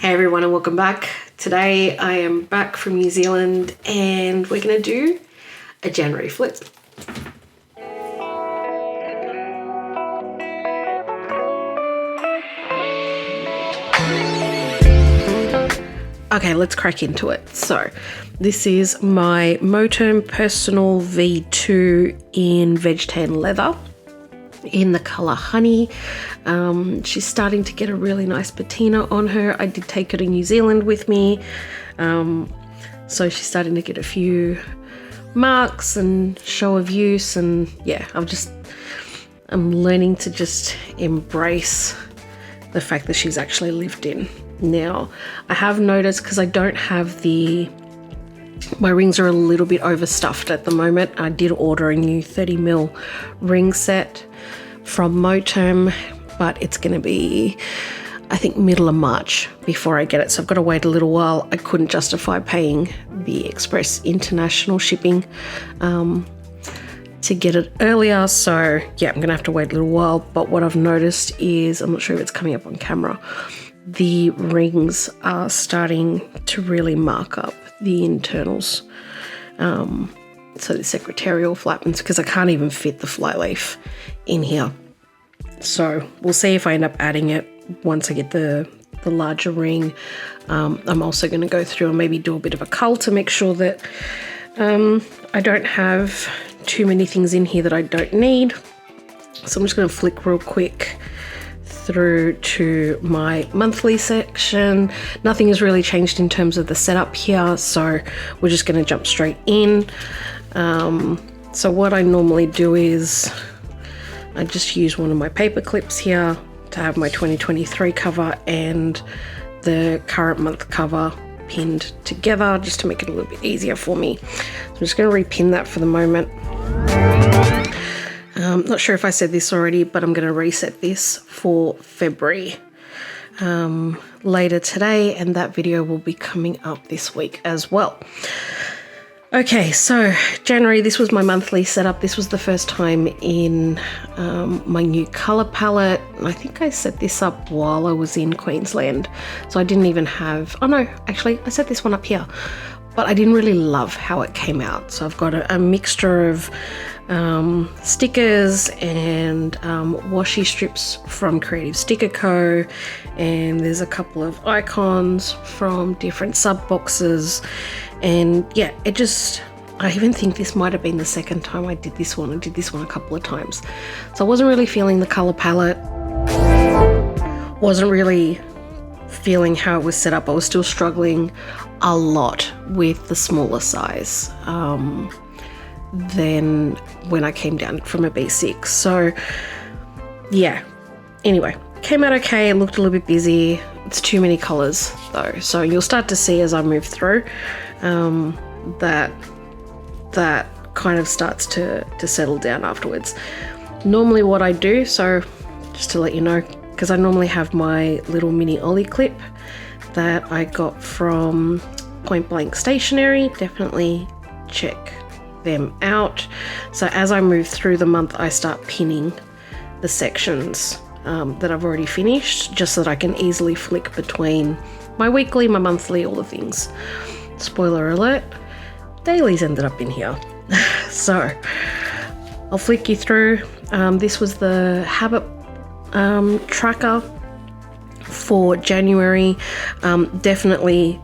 Hey everyone and welcome back. Today I am back from New Zealand and we're going to do a January flip. Okay, let's crack into it. So this is my Moterm Personal V2 in veg tan leather in the colour honey. She's starting to get a really nice patina on her. I did take her to New Zealand with me, so she's starting to get a few marks and show of use, and yeah, I'm learning to just embrace the fact that she's actually lived in. Now I have noticed, because I don't have my rings are a little bit overstuffed at the moment. I did order a new 30mm ring set from Moterm, but it's going to be, I think, middle of March before I get it. So I've got to wait a little while. I couldn't justify paying the express international shipping to get it earlier. So yeah, I'm going to have to wait a little while. But what I've noticed is, I'm not sure if it's coming up on camera, the rings are starting to really mark up the internals. So the secretarial flappings, because I can't even fit the flyleaf in here. So we'll see if I end up adding it once I get the larger ring. I'm also going to go through and maybe do a bit of a cull to make sure that I don't have too many things in here that I don't need. So I'm just going to flick real quick through to my monthly section. Nothing has really changed in terms of the setup here, so we're just going to jump straight in. So what I normally do is I just use one of my paper clips here to have my 2023 cover and the current month cover pinned together, just to make it a little bit easier for me. So I'm just going to repin that for the moment. Not sure if I said this already, but I'm going to reset this for February later today, and that video will be coming up this week as well. Okay, so January, this was my monthly setup. This was the first time in my new colour palette. I think I set this up while I was in Queensland. So I didn't even have, oh no, actually I set this one up here, but I didn't really love how it came out. So I've got a mixture of stickers and washi strips from Creative Sticker Co, and there's a couple of icons from different sub boxes. And yeah, I even think this might have been the second time I did this one. I did this one a couple of times. So I wasn't really feeling the color palette, wasn't really feeling how it was set up. I was still struggling a lot with the smaller size than when I came down from a B6. So yeah, anyway, came out okay. It looked a little bit busy. It's too many colors though. So you'll start to see as I move through that kind of starts to settle down afterwards. Normally what I do, so just to let you know, because I normally have my little mini ollie clip that I got from Point Blank Stationery. Definitely check them out. So as I move through the month, I start pinning the sections that I've already finished, just so that I can easily flick between my weekly, my monthly, all the things. Spoiler alert, dailies ended up in here. So I'll flick you through. This was the habit tracker for January. Definitely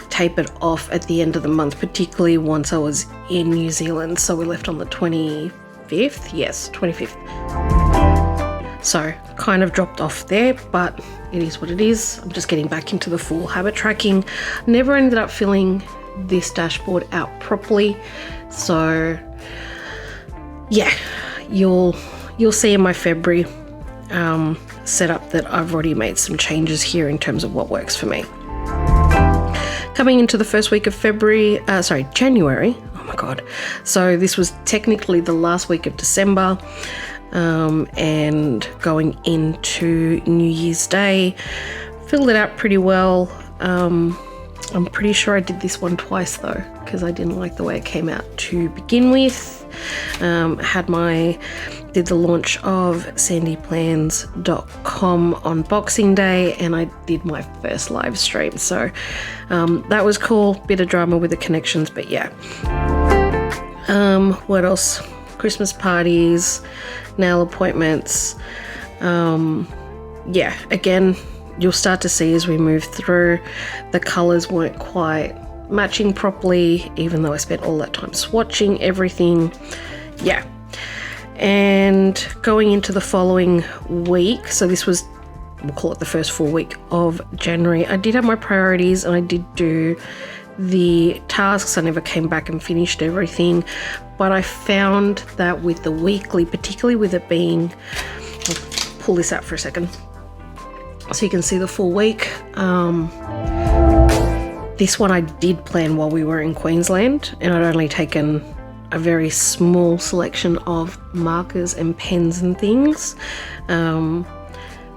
tapered off at the end of the month, particularly once I was in New Zealand. So we left on the 25th. Yes, 25th. So kind of dropped off there, but it is what it is. I'm just getting back into the full habit tracking. Never ended up filling this dashboard out properly. So yeah, you'll see in my February setup that I've already made some changes here in terms of what works for me. Coming into the first week of January, oh my God. So this was technically the last week of December, and going into New Year's Day, filled it out pretty well. I'm pretty sure I did this one twice though, because I didn't like the way it came out to begin with. Had my did the launch of sandyplans.com on Boxing Day, and I did my first live stream. So that was cool. Bit of drama with the connections, but yeah. What else? Christmas parties, nail appointments. Yeah, again, you'll start to see as we move through, the colours weren't quite matching properly, even though I spent all that time swatching everything. Yeah. And going into the following week, so this was, we'll call it the first full week of January, I did have my priorities and I did do the tasks. I never came back and finished everything, but I found that with the weekly, particularly with it being, I'll pull this out for a second so you can see the full week. This one I did plan while we were in Queensland, and I'd only taken a very small selection of markers and pens and things.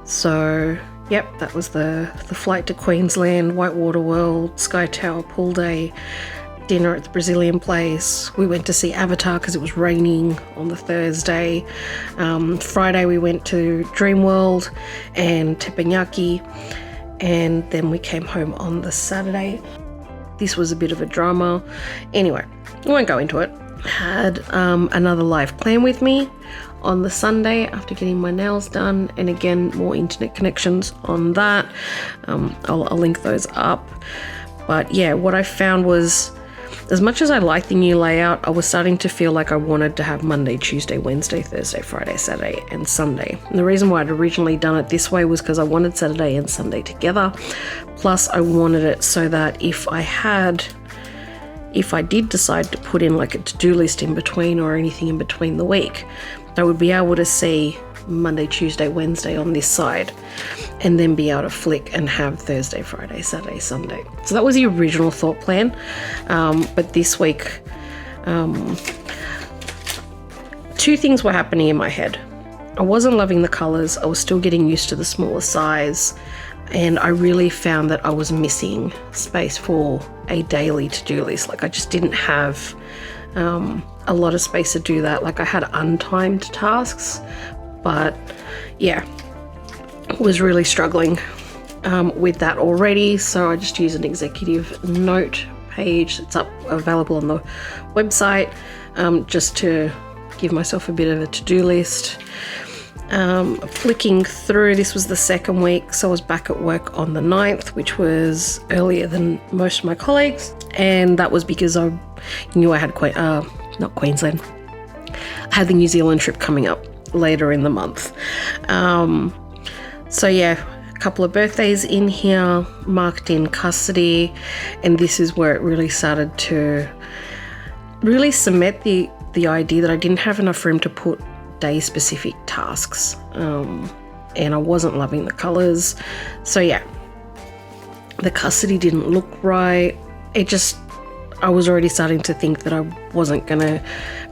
So yep, that was the flight to Queensland, Whitewater World, Sky Tower pool day, dinner at the Brazilian place. We went to see Avatar because it was raining on the Thursday. Friday we went to Dreamworld and Teppanyaki, and then we came home on the Saturday. This was a bit of a drama. Anyway, I won't go into it. Had another live plan with me on the Sunday after getting my nails done, and again, more internet connections on that. I'll link those up. But yeah, what I found was, as much as I liked the new layout, I was starting to feel like I wanted to have Monday, Tuesday, Wednesday, Thursday, Friday, Saturday, and Sunday. And the reason why I'd originally done it this way was because I wanted Saturday and Sunday together. Plus, I wanted it so that if I did decide to put in like a to-do list in between or anything in between the week, I would be able to see Monday, Tuesday, Wednesday on this side, and then be able to flick and have Thursday, Friday, Saturday, Sunday. So that was the original thought plan. But this week, two things were happening in my head. I wasn't loving the colors. I was still getting used to the smaller size, and I really found that I was missing space for a daily to-do list. Like, I just didn't have a lot of space to do that. Like, I had untimed tasks, but yeah, was really struggling with that already. So I just used an executive note page. It's available on the website, just to give myself a bit of a to-do list. Flicking through, this was the second week, so I was back at work on the 9th, which was earlier than most of my colleagues, and that was because I knew I had not Queensland, I had the New Zealand trip coming up later in the month. So yeah, a couple of birthdays in here, marked in custody, and this is where it really started to really cement the idea that I didn't have enough room to put day-specific tasks, and I wasn't loving the colors. So yeah, the custody didn't look right. I was already starting to think that I wasn't gonna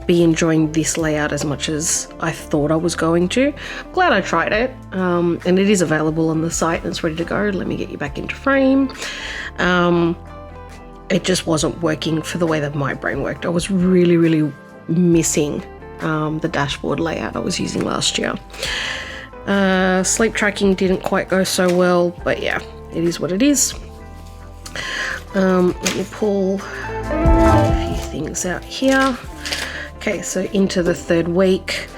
be enjoying this layout as much as I thought I was going to. Glad I tried it, and it is available on the site and it's ready to go. Let me get you back into frame. It just wasn't working for the way that my brain worked. I was really, really missing the dashboard layout I was using last year. Sleep tracking didn't quite go so well, but yeah, it is what it is. Let me pull a few things out here. Okay, so into the third week,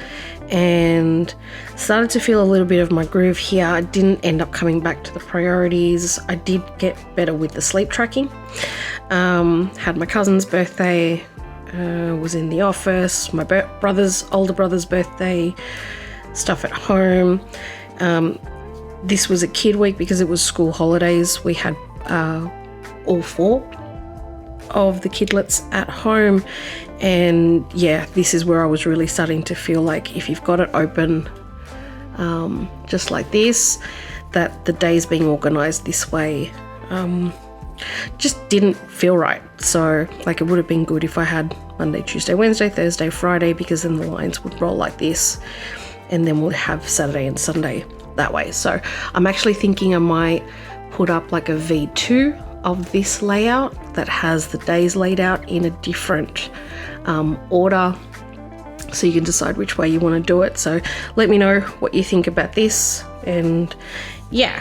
and started to feel a little bit of my groove here. I didn't end up coming back to the priorities. I did get better with the sleep tracking. Had my cousin's birthday, was in the office, my older brother's birthday, stuff at home. This was a kid week because it was school holidays. We had all 4 of the kidlets at home, and yeah, this is where I was really starting to feel like if you've got it open just like this, that the days being organized this way just didn't feel right. So like, it would have been good if I had Monday, Tuesday, Wednesday, Thursday, Friday, because then the lines would roll like this, and then we'll have Saturday and Sunday that way. So I'm actually thinking I might put up like a V2 of this layout that has the days laid out in a different order, so you can decide which way you want to do it. So let me know what you think about this. And yeah,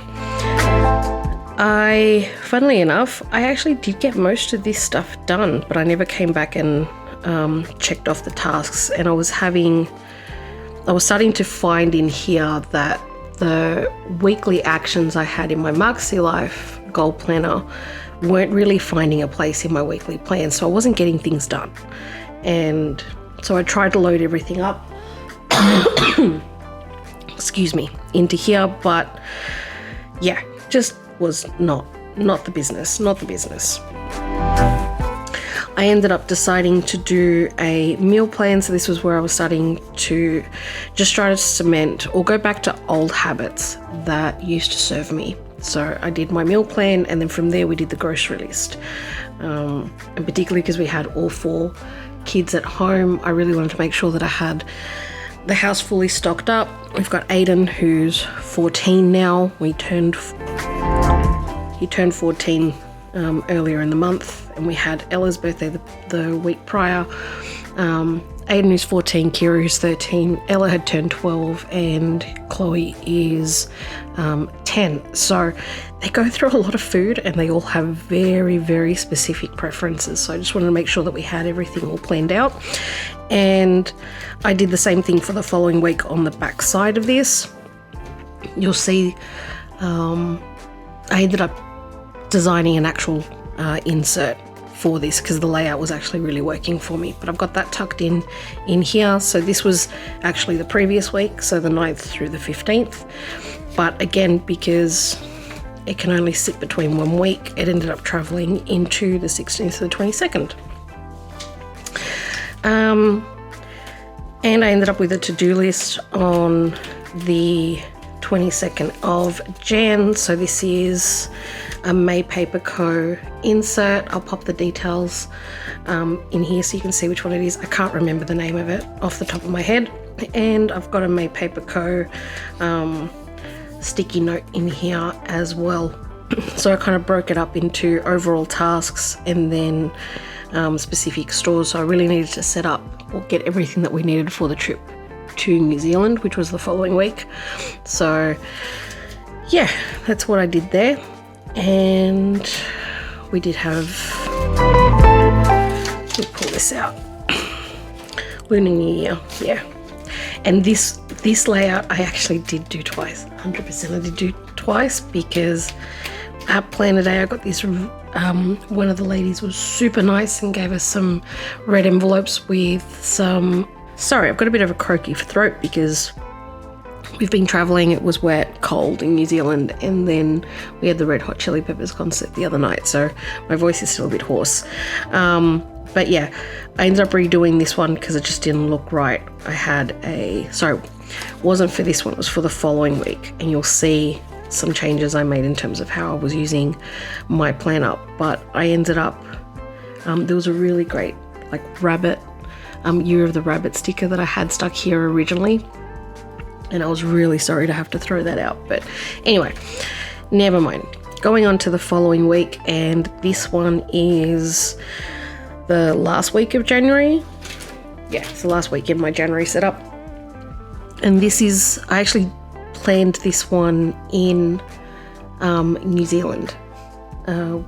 funnily enough, I actually did get most of this stuff done, but I never came back and checked off the tasks. And I was starting to find in here that the weekly actions I had in my MakseLife goal planner weren't really finding a place in my weekly plan, so I wasn't getting things done. And so I tried to load everything up excuse me, into here, but yeah, just was not the business. I ended up deciding to do a meal plan, so this was where I was starting to just try to cement or go back to old habits that used to serve me. So I did my meal plan, and then from there we did the grocery list. And particularly because we had all 4 kids at home, I really wanted to make sure that I had the house fully stocked up. We've got Aiden, who's 14 now. He turned 14 earlier in the month, and we had Ella's birthday the week prior. Aiden is 14, Kira is 13, Ella had turned 12, and Chloe is 10. So they go through a lot of food, and they all have very, very specific preferences. So I just wanted to make sure that we had everything all planned out. And I did the same thing for the following week on the back side of this. You'll see I ended up designing an actual insert for this because the layout was actually really working for me, but I've got that tucked in here. So this was actually the previous week, so the 9th through the 15th, but again, because it can only sit between 1 week, it ended up traveling into the 16th to the 22nd. And I ended up with a to-do list on the 22nd of Jan. So this is a May Paper Co. insert. I'll pop the details in here so you can see which one it is. I can't remember the name of it off the top of my head. And I've got a May Paper Co. Sticky note in here as well. So I kind of broke it up into overall tasks and then specific stores. So I really needed to set up or get everything that we needed for the trip to New Zealand, which was the following week. So yeah, that's what I did there. And we did have, we'll pull this out, Lunar New Year, yeah. And this layout I actually did do twice, 100% I did do twice, because at Planner Day I got this, one of the ladies was super nice and gave us some red envelopes with some, sorry, I've got a bit of a croaky throat because we've been traveling. It was wet, cold in New Zealand, and then we had the Red Hot Chili Peppers concert the other night, so my voice is still a bit hoarse. But yeah, I ended up redoing this one because it just didn't look right. I had sorry, it wasn't for this one, it was for the following week, and you'll see some changes I made in terms of how I was using my planner. But I ended up, there was a really great like rabbit, Year of the Rabbit sticker that I had stuck here originally, and I was really sorry to have to throw that out. But anyway, never mind. Going on to the following week, and this one is the last week of January. Yeah, it's the last week in my January setup. And this is, I actually planned this one in New Zealand.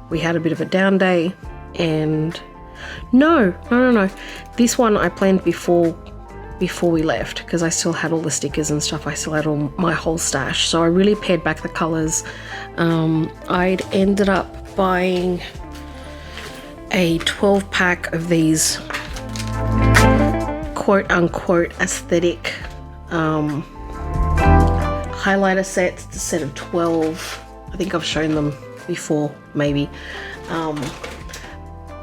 We had a bit of a down day, and no. This one I planned before we left, because I still had all the stickers and stuff. I still had all my whole stash, so I really pared back the colors. I'd ended up buying a 12 pack of these quote unquote aesthetic highlighter sets. It's a set of 12. I think I've shown them before, maybe.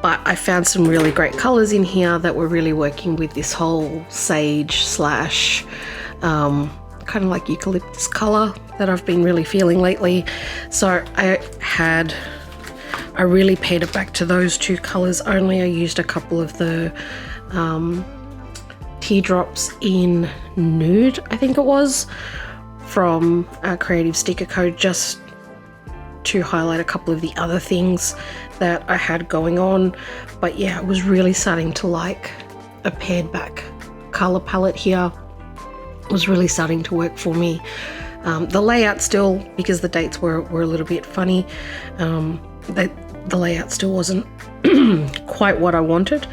But I found some really great colors in here that were really working with this whole sage slash kind of like eucalyptus color that I've been really feeling lately. So I really pared it back to those 2 colors only. I used a couple of the teardrops in nude, I think it was, from Creative Sticker Co, just to highlight a couple of the other things that I had going on. But yeah, I was really starting to like a pared back color palette here was really starting to work for me. The layout still, because the dates were a little bit funny, the layout still wasn't quite what I wanted.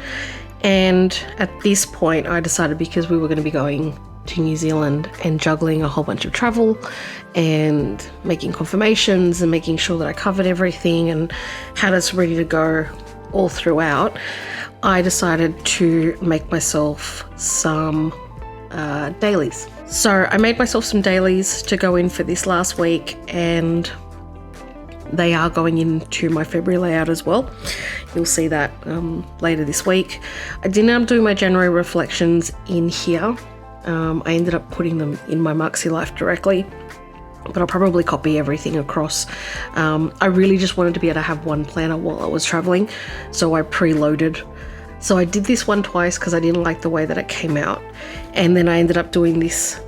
And at this point I decided, because we were going to be going to New Zealand and juggling a whole bunch of travel and making confirmations and making sure that I covered everything and had us ready to go all throughout, I decided to make myself some dailies. So I made myself some dailies to go in for this last week, and they are going into my February layout as well. You'll see that later this week. I did not do my January reflections in here. I ended up putting them in my MakseLife directly, but I'll probably copy everything across. I really just wanted to be able to have one planner while I was traveling, so I preloaded. So I did this one twice because I didn't like the way that it came out, and then I ended up doing this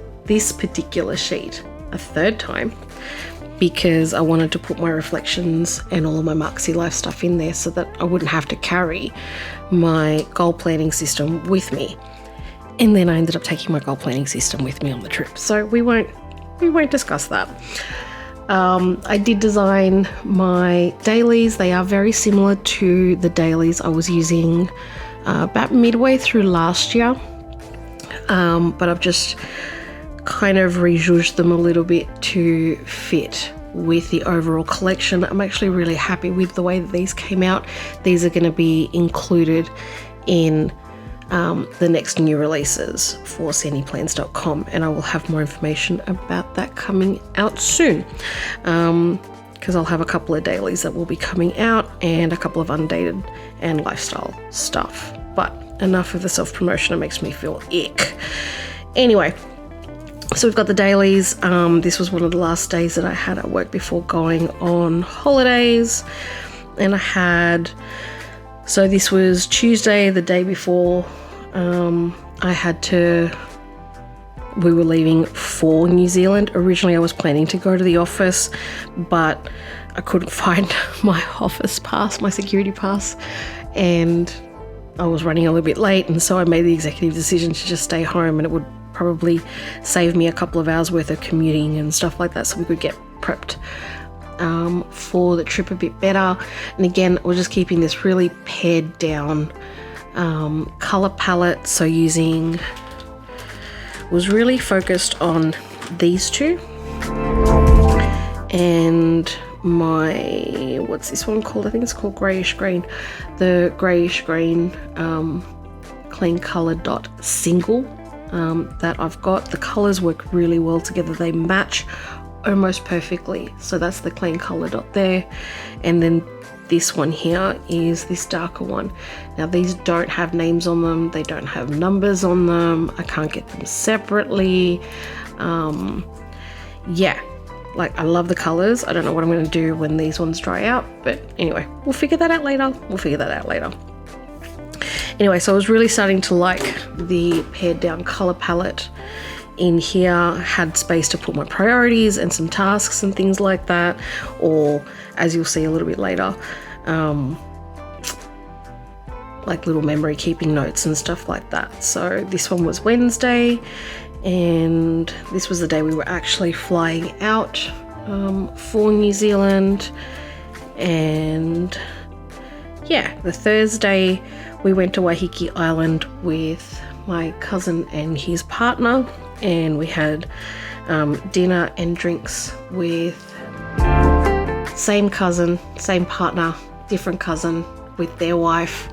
particular sheet a third time because I wanted to put my reflections and all of my MakseLife stuff in there so that I wouldn't have to carry my goal planning system with me. And then I ended up taking my goal planning system with me on the trip, so we won't discuss that. I did design my dailies. They are very similar to the dailies I was using about midway through last year, but I've just kind of rejudged them a little bit to fit with the overall collection. I'm actually really happy with the way that these came out. These are going to be included in the next new releases for sandyplans.com, and I will have more information about that coming out soon, because I'll have a couple of dailies that will be coming out and a couple of undated and lifestyle stuff. But enough of the self-promotion, it makes me feel ick. Anyway, so we've got the dailies. This was one of the last days that I had at work before going on holidays, and I had, so this was Tuesday, the day before we were leaving for New Zealand. Originally I was planning to go to the office, but I couldn't find my office pass, my security pass, and I was running a little bit late, and so I made the executive decision to just stay home, and it would probably save me a couple of hours worth of commuting and stuff like that, so we could get prepped for the trip a bit better. And again, we're just keeping this really pared down color palette, so was really focused on these two, and my, what's this one called? I think it's called Greyish Green. The Greyish Green clean color dot single that I've got. The colors work really well together. They match almost perfectly. So that's the clean color dot there. And then this one here is this darker one. Now these don't have names on them. They don't have numbers on them. I can't get them separately. Yeah, like I love the colors. I don't know what I'm going to do when these ones dry out, but anyway, we'll figure that out later. Anyway, so I was really starting to like the pared down color palette in here. Had space to put my priorities and some tasks and things like that, or as you'll see a little bit later, like little memory keeping notes and stuff like that. So this one was Wednesday, and this was the day we were actually flying out for New Zealand. And yeah, the Thursday we went to Waiheke Island with my cousin and his partner, and we had dinner and drinks with same cousin, same partner, different cousin with their wife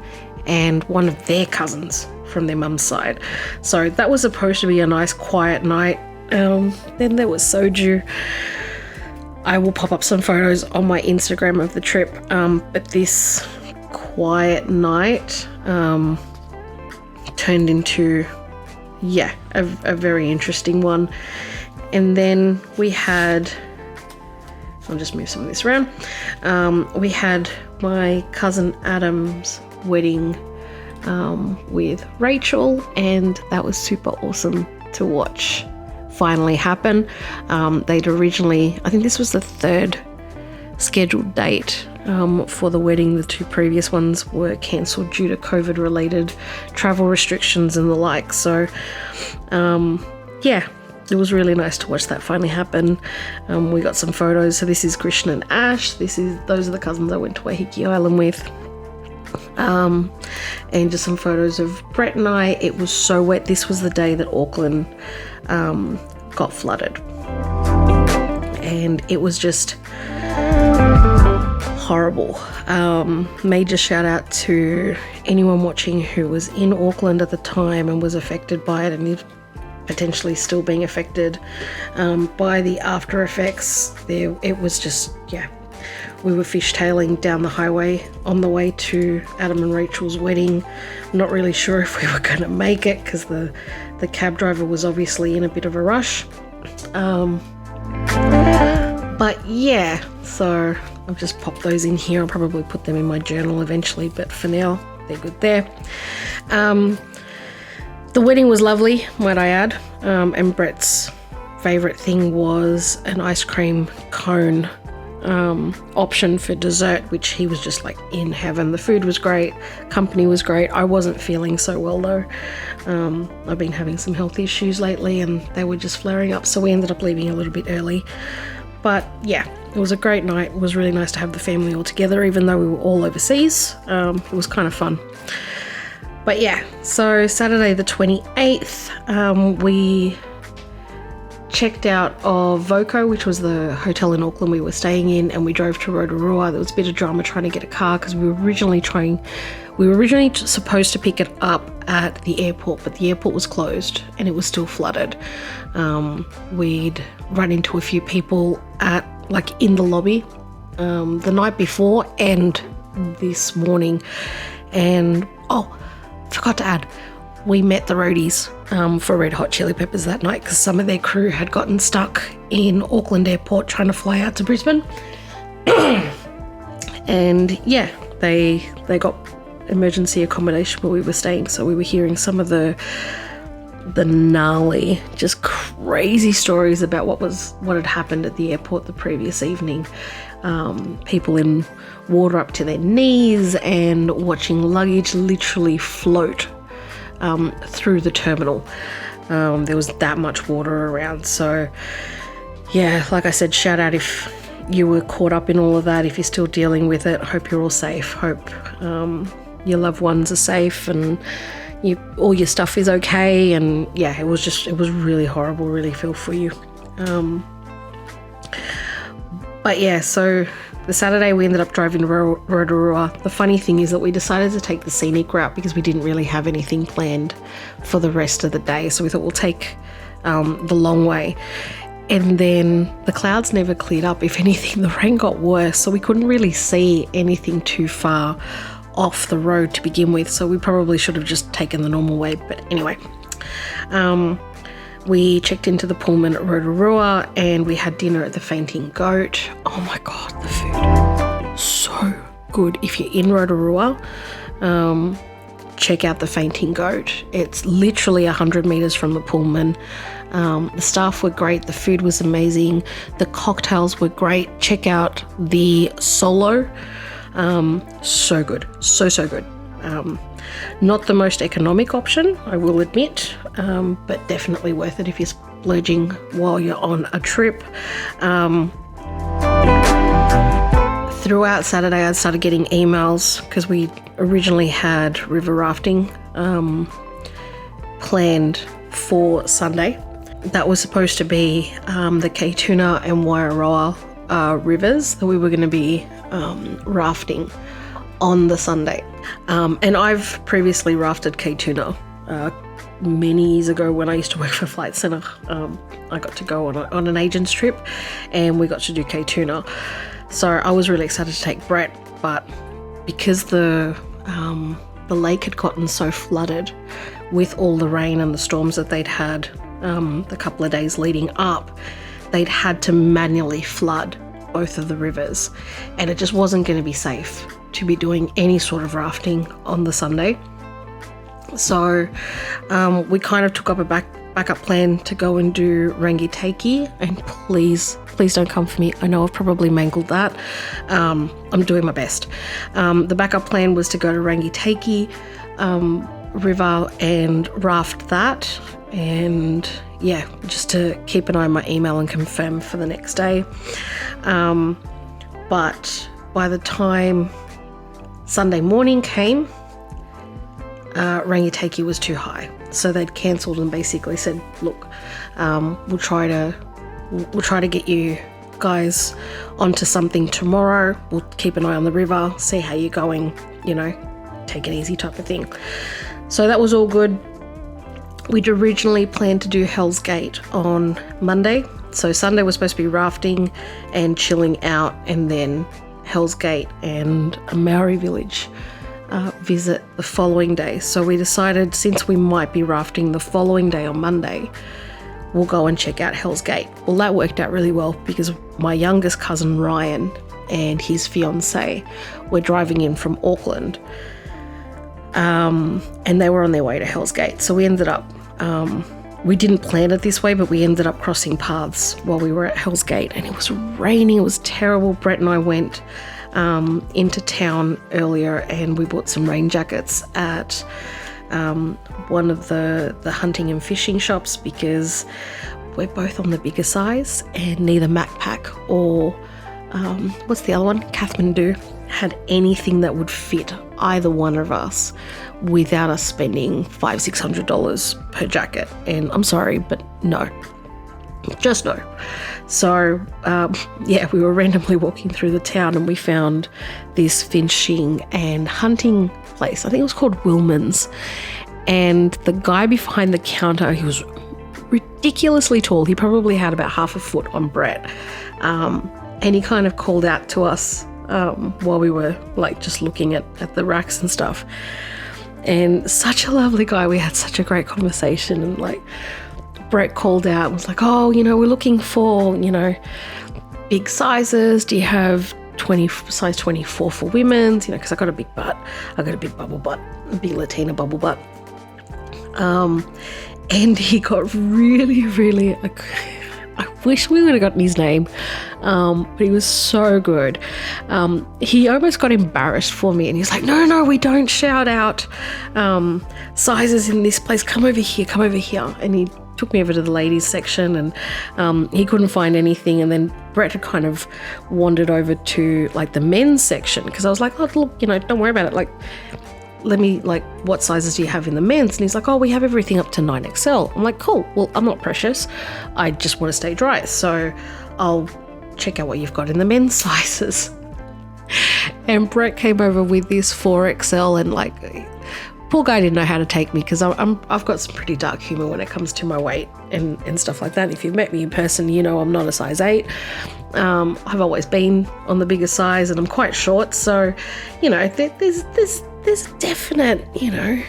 and one of their cousins from their mum's side. So that was supposed to be a nice quiet night. Then there was soju. I will pop up some photos on my Instagram of the trip, but this quiet night turned into, yeah, a very interesting one. And then we had, I'll just move some of this around. We had my cousin Adam's wedding with Rachel, and that was super awesome to watch finally happen. They'd originally, I think this was the third scheduled date for the wedding. The 2 previous ones were cancelled due to COVID related travel restrictions and the like. So yeah, it was really nice to watch that finally happen. We got some photos. So this is Krishna and Ash. Those are the cousins I went to Waiheke Island with. And just some photos of Brett and I. It was so wet. This was the day that Auckland got flooded, and it was just horrible. Major shout out to anyone watching who was in Auckland at the time and was affected by it, and is potentially still being affected by the after effects. It was just, yeah, we were fishtailing down the highway on the way to Adam and Rachel's wedding. Not really sure if we were going to make it because the cab driver was obviously in a bit of a rush. But yeah, so I've just popped those in here. I'll probably put them in my journal eventually, but for now, they're good there. The wedding was lovely, might I add, and Brett's favourite thing was an ice cream cone option for dessert, which he was just like in heaven. The food was great, company was great. I wasn't feeling so well though. I've been having some health issues lately and they were just flaring up, so we ended up leaving a little bit early. But yeah, it was a great night. It was really nice to have the family all together, even though we were all overseas. It was kind of fun. But yeah, so Saturday the 28th, we checked out of Voco, which was the hotel in Auckland we were staying in, and we drove to Rotorua. There was a bit of drama trying to get a car because we were originally supposed to pick it up at the airport, but the airport was closed and it was still flooded. We'd run into a few people in the lobby the night before and this morning, and forgot to add, we met the roadies for Red Hot Chili Peppers that night because some of their crew had gotten stuck in Auckland Airport trying to fly out to Brisbane. And yeah, they got emergency accommodation where we were staying, so we were hearing some of the gnarly, just crazy stories about what had happened at the airport the previous evening. People in water up to their knees and watching luggage literally float through the terminal. There was that much water around. So yeah, like I said, shout out if you were caught up in all of that, if you're still dealing with it. Hope you're all safe. Hope your loved ones are safe and all your stuff is okay. And yeah, it was really horrible. Really feel for you. But yeah, so the Saturday we ended up driving to Rotorua. The funny thing is that we decided to take the scenic route because we didn't really have anything planned for the rest of the day. So we thought we'll take the long way. And then the clouds never cleared up. If anything, the rain got worse. So we couldn't really see anything too far off the road to begin with. So we probably should have just taken the normal way. But anyway, we checked into the Pullman at Rotorua and we had dinner at the Fainting Goat. Oh my God, the food. So good. If you're in Rotorua, check out the Fainting Goat. It's literally 100 meters from the Pullman. The staff were great. The food was amazing. The cocktails were great. Check out the Solo. So good. So good. Not the most economic option, I will admit, but definitely worth it if you're splurging while you're on a trip. Throughout Saturday, I started getting emails because we originally had river rafting planned for Sunday. That was supposed to be the Kaituna and Waiaroa rivers that we were going to be rafting on the Sunday. And I've previously rafted Kaituna many years ago when I used to work for Flight Centre. I got to go on an agent's trip and we got to do Kaituna. So I was really excited to take Brett, but because the lake had gotten so flooded with all the rain and the storms that they'd had the couple of days leading up, they'd had to manually flood both of the rivers, and it just wasn't going to be safe to be doing any sort of rafting on the Sunday. So we kind of took up a backup plan to go and do Rangitaiki, and please Please don't come for me. I know I've probably mangled that. I'm doing my best. The backup plan was to go to Rangitaki River and raft that. And yeah, just to keep an eye on my email and confirm for the next day. But by the time Sunday morning came, Rangitaki was too high. So they'd cancelled and basically said, look, we'll try to get you guys onto something tomorrow. We'll keep an eye on the river, see how you're going, you know, take it easy type of thing. So that was all good. We'd originally planned to do Hell's Gate on Monday. So Sunday was supposed to be rafting and chilling out, and then Hell's Gate and a Maori village visit the following day. So we decided, since we might be rafting the following day on Monday, we'll go and check out Hell's Gate. Well, that worked out really well because my youngest cousin Ryan and his fiance were driving in from Auckland, and they were on their way to Hell's Gate. So we ended up, we didn't plan it this way, but we ended up crossing paths while we were at Hell's Gate, and it was raining. It was terrible. Brett and I went into town earlier, and we bought some rain jackets at one of the hunting and fishing shops because we're both on the bigger size, and neither Macpac or what's the other one, Kathmandu, had anything that would fit either one of us without us spending $500-600 per jacket. And I'm sorry, but no, just no. So yeah, we were randomly walking through the town and we found this fishing and hunting place. I think it was called Wilman's, and the guy behind the counter, he was ridiculously tall. He probably had about half a foot on Brett, and he kind of called out to us while we were like just looking at the racks and stuff. And such a lovely guy. We had such a great conversation, and like Brett called out and was like, oh, you know, we're looking for, you know, big sizes. Do you have size 24 for women's? You know, because I got a big butt. I got a big bubble butt, a big Latina bubble butt. And he got really, I wish we would have gotten his name, but he was so good. He almost got embarrassed for me, and he's like, no, we don't shout out sizes in this place. Come over here. And he took me over to the ladies section, and he couldn't find anything. And then Brett had kind of wandered over to like the men's section, because I was like, oh, look, you know, don't worry about it. Like, let me, like, what sizes do you have in the men's? And he's like, oh, we have everything up to 9XL. I'm like, cool. Well, I'm not precious. I just want to stay dry. So I'll check out what you've got in the men's sizes. And Brett came over with this 4XL, and like, poor guy didn't know how to take me, because I've got some pretty dark humor when it comes to my weight and stuff like that. If you've met me in person, you know I'm not a size 8. I've always been on the bigger size, and I'm quite short. So, you know, there's definite, you know,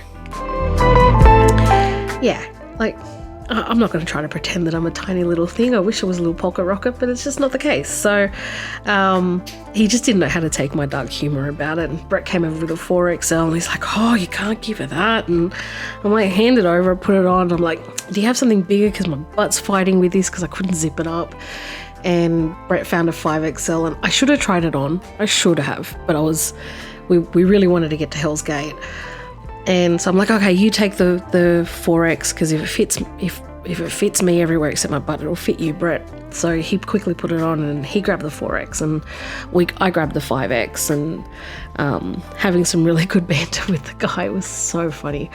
yeah, like, I'm not going to try to pretend that I'm a tiny little thing. I wish I was a little polka rocket, but it's just not the case. So he just didn't know how to take my dark humor about it. And Brett came over with a 4XL, and he's like, oh, you can't give her that. And I'm like, hand it over, put it on. I'm like, do you have something bigger? Because my butt's fighting with this, because I couldn't zip it up. And Brett found a 5XL, and I should have tried it on. I should have, but we really wanted to get to Hell's Gate. And so I'm like, okay, you take the 4X, because if it fits me everywhere except my butt, it'll fit you, Brett. So he quickly put it on, and he grabbed the 4X, and I grabbed the 5X, and having some really good banter with the guy. Was so funny.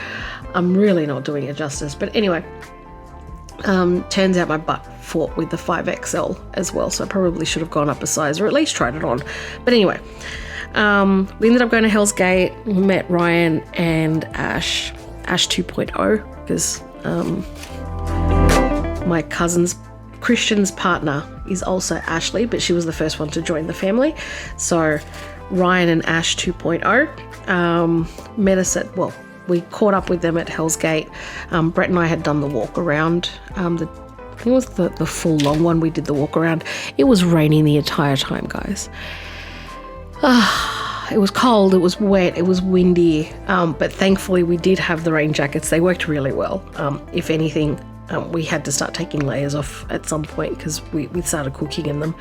I'm really not doing it justice. But anyway, turns out my butt fought with the 5XL as well, so I probably should have gone up a size, or at least tried it on. But anyway, we ended up going to Hell's Gate. We met Ryan and Ash 2.0, because my cousin's Christian's partner is also Ashley, but she was the first one to join the family. So Ryan and Ash 2.0 met us we caught up with them at Hell's Gate. Brett and I had done the walk around. I think it was the full long one. We did the walk around. It was raining the entire time, guys. It was cold, it was wet, it was windy, but thankfully we did have the rain jackets. They worked really well. If anything, we had to start taking layers off at some point because we started cooking in them.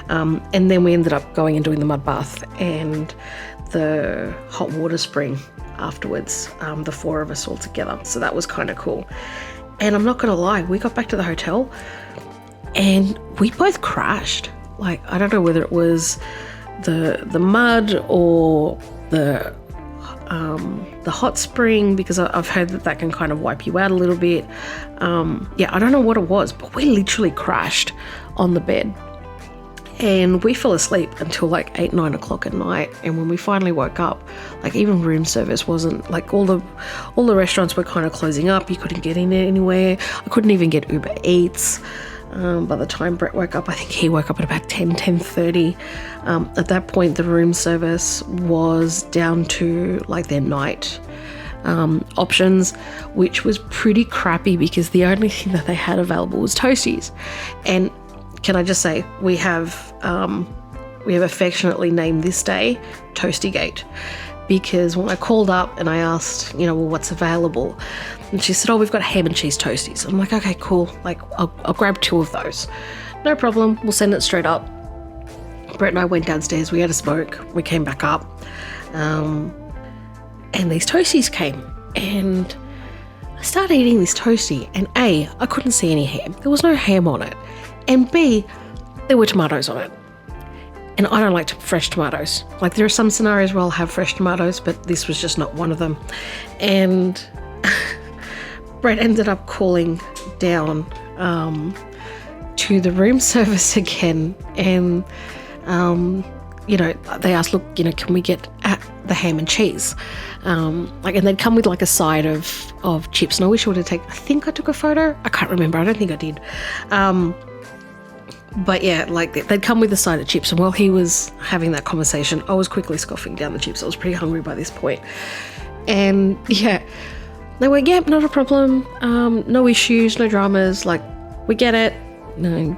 And then we ended up going and doing the mud bath and the hot water spring afterwards, the 4 of us all together. So that was kind of cool. And I'm not going to lie, we got back to the hotel and we both crashed. Like, I don't know whether it was the mud or the hot spring, because I've heard that can kind of wipe you out a little bit. Yeah, I don't know what it was, but we literally crashed on the bed. And we fell asleep until like 8-9 o'clock at night. And when we finally woke up, like even room service wasn't, like all the restaurants were kind of closing up. You couldn't get in anywhere. I couldn't even get Uber Eats. By the time Brett woke up, I think he woke up at about 10:30. At that point, the room service was down to like their night options, which was pretty crappy because the only thing that they had available was toasties. And can I just say, we have affectionately named this day Toastygate, because when I called up and I asked, well, what's available? And she said, oh, we've got ham and cheese toasties. I'm like, okay, cool. Like, I'll grab 2 of those. No problem. We'll send it straight up. Brett and I went downstairs. We had a smoke. We came back up. And these toasties came. And I started eating this toasty. And A, I couldn't see any ham. There was no ham on it. And B, there were tomatoes on it. And I don't like fresh tomatoes. Like, there are some scenarios where I'll have fresh tomatoes, but this was just not one of them. And Brett ended up calling down to the room service again. And, they asked, look, can we get the ham and cheese? And they'd come with like a side of chips. And I wish I would have taken, I think I took a photo. I can't remember. I don't think I did. But yeah, like they'd come with a side of chips, and while he was having that conversation, I was quickly scoffing down the chips. I was pretty hungry by this point. And yeah, they were, yep, not a problem. No issues, no dramas. Like, we get it. No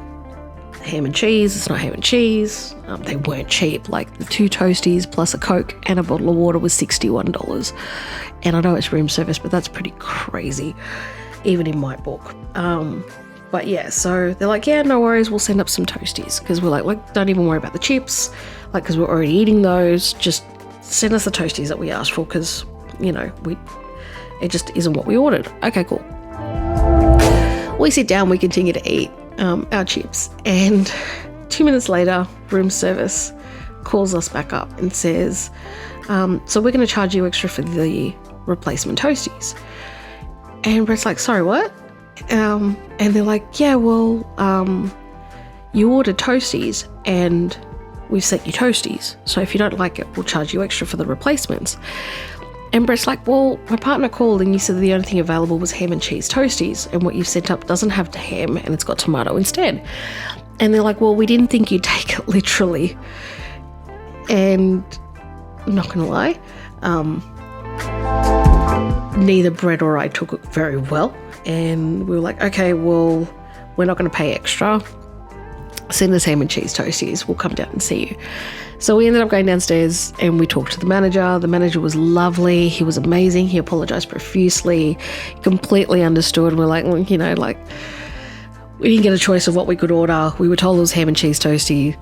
ham and cheese. It's not ham and cheese. They weren't cheap. Like, the 2 toasties plus a Coke and a bottle of water was $61. And I know it's room service, but that's pretty crazy, even in my book. But yeah, so they're like, yeah, no worries, we'll send up some toasties. Because we're like, don't even worry about the chips. Like, because we're already eating those. Just send us the toasties that we asked for, because, it just isn't what we ordered. Okay, cool. We sit down, we continue to eat our chips. And 2 minutes later, room service calls us back up and says, so we're going to charge you extra for the replacement toasties. And Brett's like, sorry, what? And they're like, yeah, well, you ordered toasties and we've sent you toasties. So if you don't like it, we'll charge you extra for the replacements. And Brett's like, well, my partner called and you said the only thing available was ham and cheese toasties. And what you've sent up doesn't have the ham and it's got tomato instead. And they're like, well, we didn't think you'd take it literally. And I'm not going to lie, neither Brett or I took it very well. And we were like, okay, well, we're not going to pay extra. Send us ham and cheese toasties. We'll come down and see you. So we ended up going downstairs and we talked to the manager. The manager was lovely. He was amazing. He apologized profusely, completely understood. We're like, we didn't get a choice of what we could order. We were told it was ham and cheese toasty.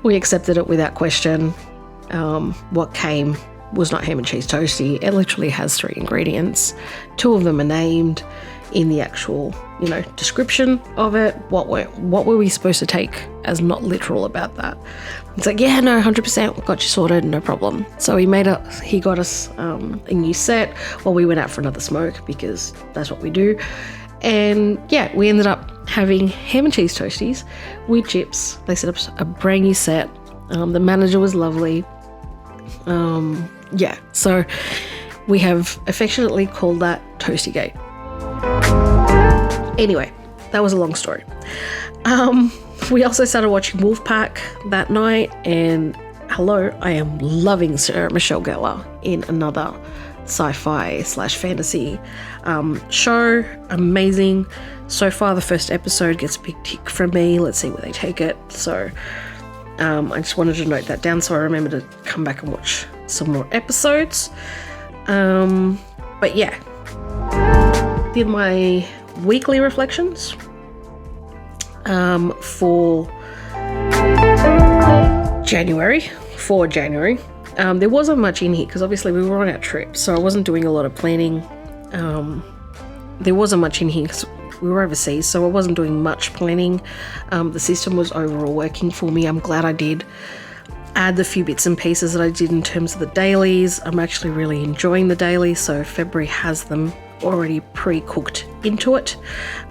We accepted it without question. What came was not ham and cheese toasty. It literally has 3 ingredients. 2 of them are named in the actual, description of it. What were we supposed to take as not literal about that? It's like, yeah, no, 100%, got you sorted, no problem. So he got us a new set while we went out for another smoke, because that's what we do. And yeah, we ended up having ham and cheese toasties with chips. They set up a brand new set. The manager was lovely. Yeah, so we have affectionately called that Toastygate. Anyway, that was a long story. We also started watching Wolfpack that night, and hello, I am loving Sarah Michelle Gellar in another sci-fi/fantasy show. Amazing. So far, the first episode gets a big tick from me. Let's see where they take it. So I just wanted to note that down so I remember to come back and watch some more episodes. But yeah, did my weekly reflections for January. There wasn't much in here because obviously we were on our trip, so I wasn't doing a lot of planning. There wasn't much in here because we were overseas, so I wasn't doing much planning. The system was overall working for me. I'm glad I did add the few bits and pieces that I did in terms of the dailies. I'm actually really enjoying the dailies, so February has them already pre-cooked into it.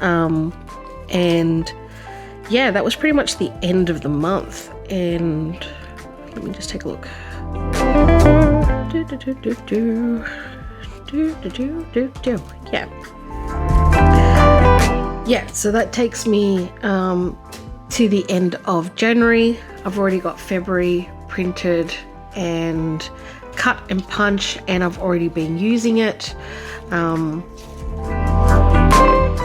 And yeah, that was pretty much the end of the month. And let me just take a look. Yeah, so that takes me to the end of January. I've already got February printed and cut and punch, and I've already been using it.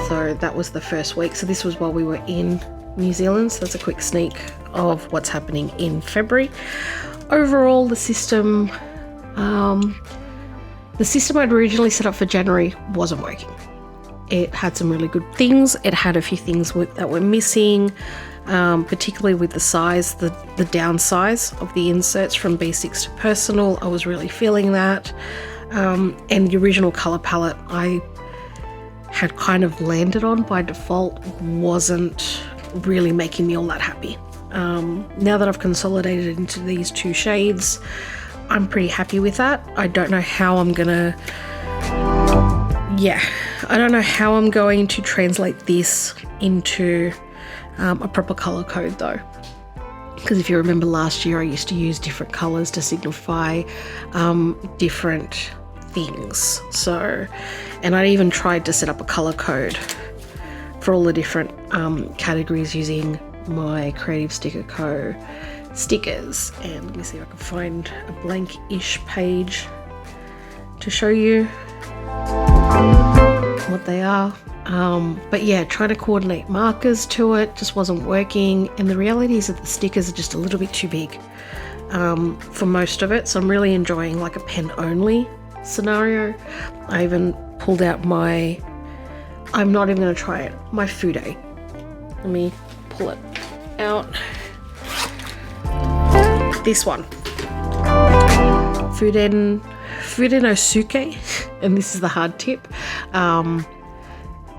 So that was the first week. So this was while we were in New Zealand. So that's a quick sneak of what's happening in February. Overall, the system I'd originally set up for January wasn't working. It had some really good things. It had a few things that were missing, particularly with the size, the downsize of the inserts from B6 to personal. I was really feeling that. And the original color palette I had kind of landed on by default wasn't really making me all that happy. Now that I've consolidated into these two shades, I'm pretty happy with that. I don't know how I'm gonna translate this into a proper color code though, because if you remember last year I used to use different colors to signify different things. So, and I even tried to set up a color code for all the different categories using my Creative Sticker Co stickers. And let me see if I can find a blank-ish page to show you what they are. But yeah, trying to coordinate markers to it just wasn't working, and the reality is that the stickers are just a little bit too big for most of it. So I'm really enjoying like a pen only scenario. I even pulled out my, I'm not even going to try it, my Fude. Let me pull it out. This one, Fudenosuke, and this is the hard tip.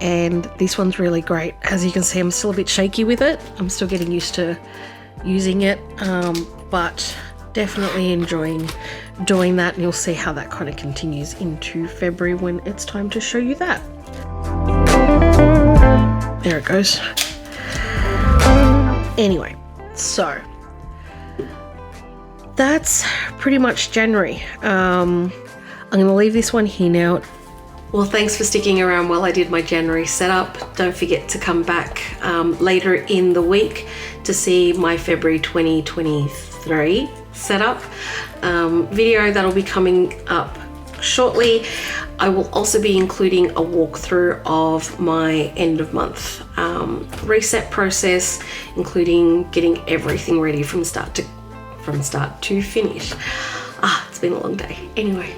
And this one's really great. As you can see, I'm still a bit shaky with it. I'm still getting used to using it, but definitely enjoying doing that, and you'll see how that kind of continues into February when it's time to show you that. There it goes. Anyway, so that's pretty much January. I'm going to leave this one here now. Well, thanks for sticking around while I did my January setup. Don't forget to come back later in the week to see my February 2023 setup video that'll be coming up shortly. I will also be including a walkthrough of my end of month reset process, including getting everything ready from start to finish. It's been a long day. Anyway,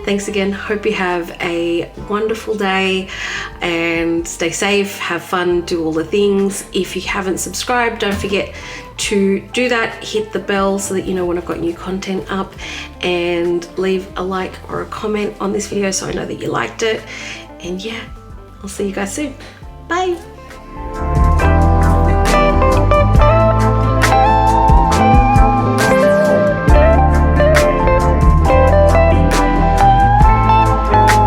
thanks again. Hope you have a wonderful day and stay safe, have fun, do all the things. If you haven't subscribed, don't forget to do that. Hit the bell so that you know when I've got new content up, and leave a like or a comment on this video so I know that you liked it. And yeah, I'll see you guys soon. Bye.